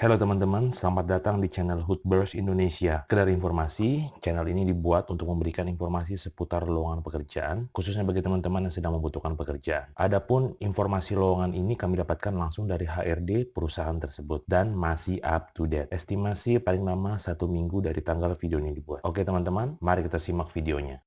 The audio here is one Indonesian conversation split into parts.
Halo teman-teman, selamat datang di channel Hootburst Indonesia. Sekedar informasi, channel ini dibuat untuk memberikan informasi seputar lowongan pekerjaan, khususnya bagi teman-teman yang sedang membutuhkan pekerjaan. Adapun informasi lowongan ini kami dapatkan langsung dari HRD perusahaan tersebut dan masih up to date. Estimasi paling lama 1 minggu dari tanggal video ini dibuat. Oke teman-teman, mari kita simak videonya.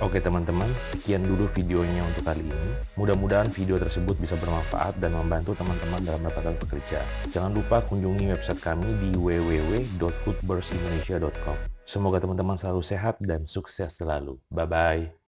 Oke teman-teman, sekian dulu videonya untuk kali ini. Mudah-mudahan video tersebut bisa bermanfaat dan membantu teman-teman dalam mendapatkan pekerjaan. Jangan lupa kunjungi website kami di www.hootburstindonesia.com. Semoga teman-teman selalu sehat dan sukses selalu. Bye-bye.